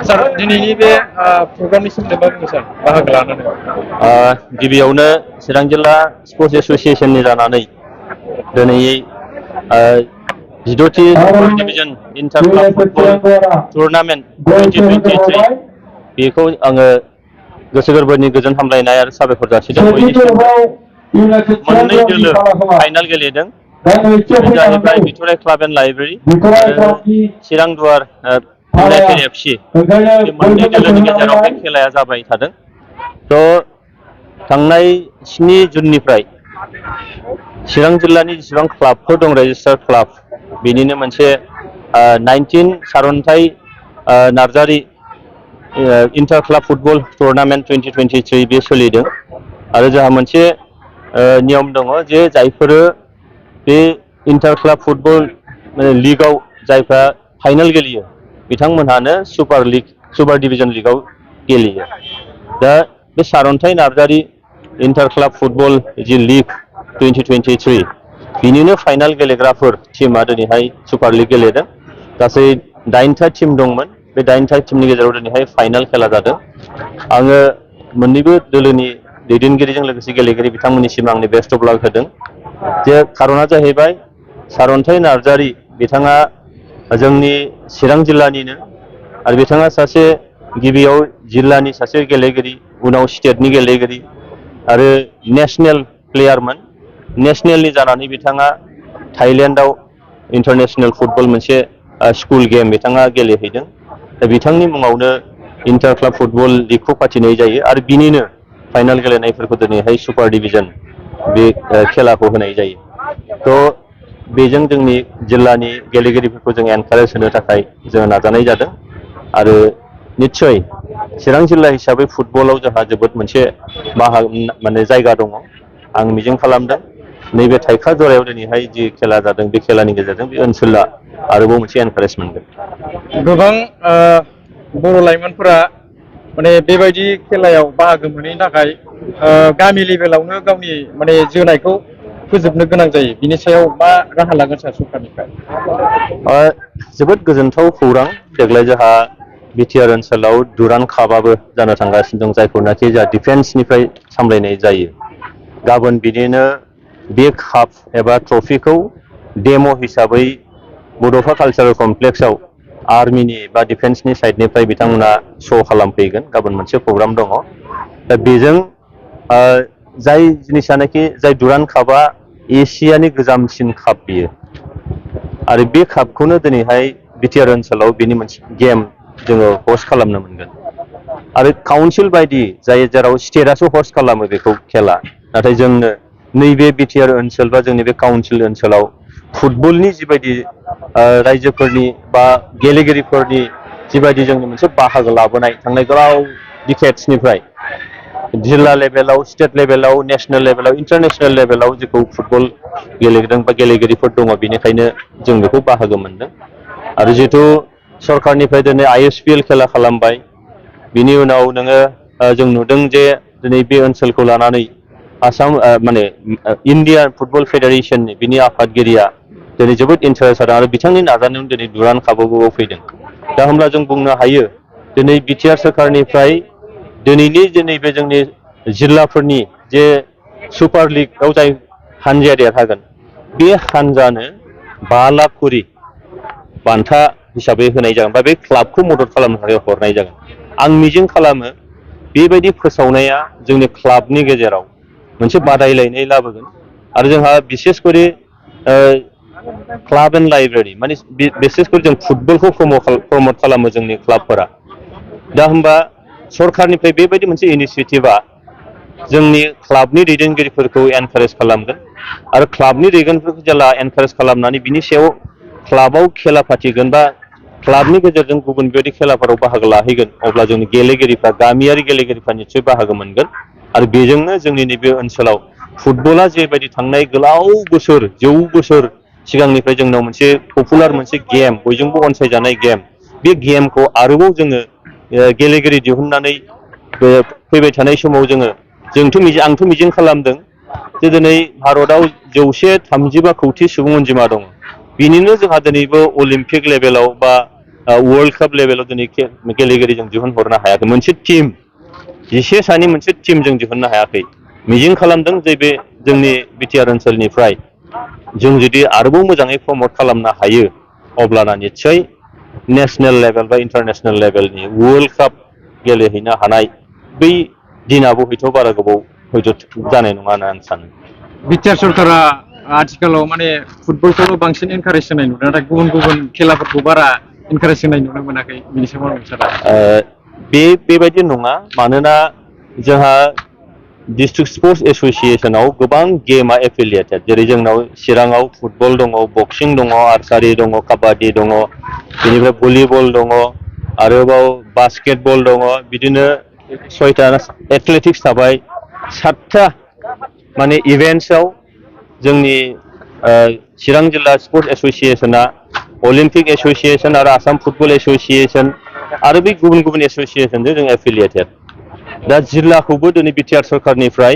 सार दिनैनि बे प्रग्रामनि सोमोन्दै मा बुंनो सार बाहागो लानानै गिबियावनो चिरां जिल्ला स्पर्ट्स एसोसिएशननि जानानै दिनै 16थि division inter club football tournament 2023 बेखौ आङो गोसो गोरबोनि गोजोन हामलायनाय आरो साबायखर जासिदों मोननै दोलो फाइनाल गेलेदों बेनो जाहैबाय बिथराइ क्लाब एन्ड लाइब्रेरि आरो चिरां दुवार इउनाइटेड एफसि बे मोननै दोलोनि गेजेराव बे खेलाया जाबाय थादों थ' थांनाय 7 जुननिफ्राय चिरां जिल्लानि जेसेबां क्लाबफोर दं रेजिस्टार्ड क्लाब बेनिनो मोनसे 19 सारन्थाइ Narzary inter club football tournament 2023 बे सोलिदों आरो जोंहा मोनसे नियम दङ जे जायफोरो बे इन्टार क्लाब फुटबल लिगाव जायफ्रा फाइनाल गेलेयो बिथांमोनहानो सुपार डिभिजन लिगाव गेलेयो दा बे सारन्थाइ नार्जारि इन्टार क्लाब फुटबल जि लिग 2023 बिनिनो फाइनाल गेलेग्राफोर टीमा दिनैहाय सुपार लिग गेलेदों गासै 9टा टीम दंमोन बे 9टा टीमनि गेजेराव दिनैहाय फाइनाल खेला जादों आङो मोननैबो दोलोनि दैदेनगिरिजों लोगोसे गेलेगिरि बिथांमोननिसिम आंनि बेस्ट अफ लाक होदों जे खारना जाहैबाय सारन्थाइ नार्जारि बिथाङा जोंनि चिरां जिल्लानिनो आरो बिथाङा सासे गिबियाव जिल्लानि सासे गेलेगिरि उनाव स्टेटनि गेलेगिरि आरो नेशनेल प्लेयारमोन नेशनेलनि जानानै बिथाङा थाइलेण्डआव इन्टारनेशनेल फुटबल मोनसे स्कुल गेम बिथाङा गेलेहैदों दा बिथांनि मुङावनो इन्टार क्लाब फुटबल लिगखौ फाथिनाय जायो आरो बिनिनो फाइनाल गेलेनायफोरखौ दिनैहाय सुपार डिभिजन बे खेलाखौ होनाय जायो थ' बेजों जोंनि जिल्लानि गेलेगिरिफोरखौ जों एनकारेज होनो थाखाय जोङो नाजानाय जादों आरो निस्सय चिरां जिल्ला हिसाबै फुटबलाव जोंहा जोबोद मोनसे माने जायगा दङ आं मिजिं खालामदों नैबे थाइखा जरायाव दिनैहाय जि खेला जादों बे खेलानि गेजेरजों बे ओनसोला आरोबाव मोनसे एनकारेज मोनगोन गोबां बर' लाइमोनफोरा माने बेबायदि खेलायाव बाहागो मोनैनि थाखाय गामि लेभेलावनो गावनि माने जोनायखौ फोजोबनो गोनां जायो बिनि सायाव मा राहा लागोन सार सरकारनिफ्राय जोबोद गोजोनथाव खौरां देग्लाय जोंहा बिटिआर ओनसोलाव दुरान कापआबो जानो थांगासिनो दं जायखौनाखि जोंहा डिफेन्सनिफ्राय सामलायनाय जायो गाबोन बिदिनो बे काप एबा ट्रफिखौ डेम' हिसाबै बड'फा कालचारेल कमप्लेक्सआव आर्मिनि बा डिफेन्सनि साइडनिफ्राय बिथांमोना श' खालामफैगोन गाबोन मोनसे प्रग्राम दङ दा बेजों जाय जिनिसानाखि जाय दुरान कापआ एसियानि गोजामसिन काप बियो आरो बे कापखौनो दिनैहाय बिटिआर ओनसोलाव बेनि मोनसे गेम जोङो हस्ट खालामनो मोनगोन आरो काउन्सिल बायदि जाय जेराव स्टेटआसो हस्ट खालामो बेखौ खेला नाथाय जोंनो नैबे बिटिआर ओनसोल बा जोंनि बे काउन्सिल ओनसोलाव फुटबलनि जिबायदि रायजोफोरनि बा गेलेगिरिफोरनि जिबायदि जोंनि मोनसे बाहागो लाबोनाय थांनाय गोलाव डिकेड्सनिफ्राय जिल्ला लेभेलाव स्टेट लेभेलाव नेसनेल लेभेलाव इन्टारनेसनेल लेभेलाव जेखौ फुटबल गेलेदों बा गेलेगिरिफोर दङ बेनिखायनो जों बेखौ बाहागो मोनदों आरो जिहेथु सरकारनिफ्राय दिनै ISPL खेला खालामबाय बिनि उनाव नोङो जों नुदों जे दिनै बे ओनसोलखौ लानानै आसाम माने इण्डियान फुटबल फेडारेसननि बिनि आफादगिरिया दिनै जोबोद इन्टारेस्ट जादों आरो बिथांनि नाजानायावनो दिनै दुरान कापआवबो फैदों दा होमब्ला जों बुंनो हायो दिनै बिटिआर सोरखारनिफ्राय दिनैनि बे जोंनि जिल्लाफोरनि जे सुपार लिगआव जाय हानजाया देरहागोन बे हानजानो 5 लाख करि बान्था हिसाबै होनाय जागोन बा बे क्लाबखौ मदद खालामनो थाखाय हरनाय जागोन आं मिजिं खालामो बेबायदि फोसावनाया जोंनि क्लाबनि गेजेराव मोनसे बादायलायनाय लाबोगोन आरो जोंहा बिसेस करि क्लाब एन्ड लाइब्रेरि माने बिसेस करि जों फुटबलखौ प्रमट खालामो जोंनि क्लाबफोरा दा होमबा सरकारनिफ्राय बेबायदि मोनसे इनिसियेटिभआ जोंनि क्लाबनि दैदेनगिरिफोरखौ एनकारेज खालामगोन आरो क्लाबनि दैदेनगिरिफोरखौ जेला एनकारेज खालामनानै बिनि सायाव क्लाबाव खेला फाथिगोन बा क्लाबनि गेजेरजों गुबुन बेबायदि खेलाफोराव बाहागो लाहैगोन अब्ला जोंनि गेलेगिरिफ्रा गामियारि गेलेगिरिफ्रा निस्सय बाहागो मोनगोन आरो बेजोंनो जोंनि नैबे ओनसोलाव फुटबला जेबायदि थांनाय गोलाव बोसोर 100 बोसोर सिगांनिफ्राय जोंनाव मोनसे पपुलार मोनसे गेम बयजोंबो अनसायजानाय गेम बे गेमखौ आरोबाव जोङो गेलेगिरि दिहुननानै फैबाय थानाय समाव आंथ' मिजिं खालामदों जे दिनै भारतआव 135 कौटि सुबुं अनजिमा दं बिनिनो जोंहा दिनैबो अलिम्पिक लेभेलाव बा वर्ल्ड काप लेभेलाव दिनै गेलेगिरि जों दिहुनहरनो हायाखै। मोनसे टीम जिसे सानि मोनसे टीम जों दिहुननो हायाखै। मिजिं खालामदों जे बे जोंनि बिटिआर ओनसोलनिफ्राय जों जुदि आरोबाव मोजाङै प्रमट खालामनो हायो अब्लाना निस्सय नेशनेल लेभेल बा इन्टारनेशनेल लेभेलनि वर्ल्ड काप गेलेहैनो हानाय बै दिनाबो हयथ' बारा गोबाव हयथ' जानाय नङा होनना आं सानो। बिटिआर सरकारा आथिखालाव माने फुटबलखौल' बांसिन एनकारेज होनाय नुदों, नाथाय गुबुन गुबुन खेलाफोरखौ बारा एनकारेज होनाय नुनो मोनाखै। बिनि सोमोन्दै सारा बेबायदि नङा, मानोना जोंहा डिस्ट्रिक्ट स्पर्ट्स एस'सिएशनाव गोबां गेमा एफिलियेटेड, जेरै जोंनाव चिराङाव फुटबल दङ, बक्सिं दङ, आर्सारि दङ, काबादि दङ, बेनिफ्राय भलिबल दङ, आरोबाव बास्केटबल दङ, बिदिनो 6था एथलेटिक्स थाबाय, 7था माने इभेन्ट्सआव जोंनि चिरां जिल्ला स्पर्ट्स एस'सिएशना, अलिम्पिक एस'सिएशन आरो आसाम फुटबल एस'सिएशन आरो बे गुबुन गुबुन एस'सिएशनजों जों एफिलियेटेड। दा जिल्लाखौबो दिनै बिटिआर सरकारनिफ्राय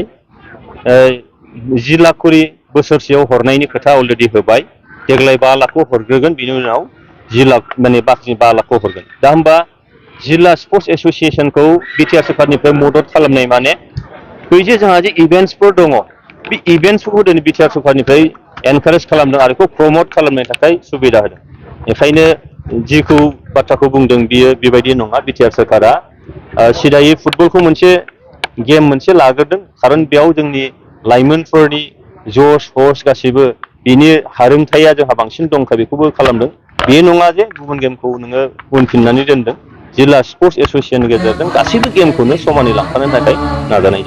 10 लाख करि बोसोरसेयाव हरनायनि खोथा अलरेडि होबाय। देग्लाय 5 लाखखौ हरग्रोगोन, बिनि उनाव 10 लाख माने बाखि 5 लाखखौ हरगोन। दा होमबा जिल्ला स्पर्ट्स एस'सिएशनखौ बिटिआर सरकारनिफ्राय मदद खालामनाय माने बै जे जोंहा जे इभेन्ट्सफोर दङ, बे इभेन्ट्सफोरखौ दिनै बिटिआर सरकारनिफ्राय एनकारेज खालामदों आरो बेखौ प्रमट खालामनो थाखाय सुबिदा होदों। बेखायनो जिखौ बाथ्राखौ बुंदों बियो बेबायदि नङा। बिटिआर सरकारा सिदायै फुटबलखौ मोनसे गेम मोनसे लाग्रोदों, खारन बेयाव जोंनि लाइमोनफोरनि जस हस गासैबो बिनि हारोंथाया जोंहा बांसिन दंखा, बेखौबो खालामदों। बे नङा जे गुबुन गेमखौ नोङो उनफिननानै दोनदों। जिल्ला स्पर्ट्स एस'सिएशननि गेजेरजों गासैबो गेमखौनो समानै लांफानो थाखाय नाजानाय जादों।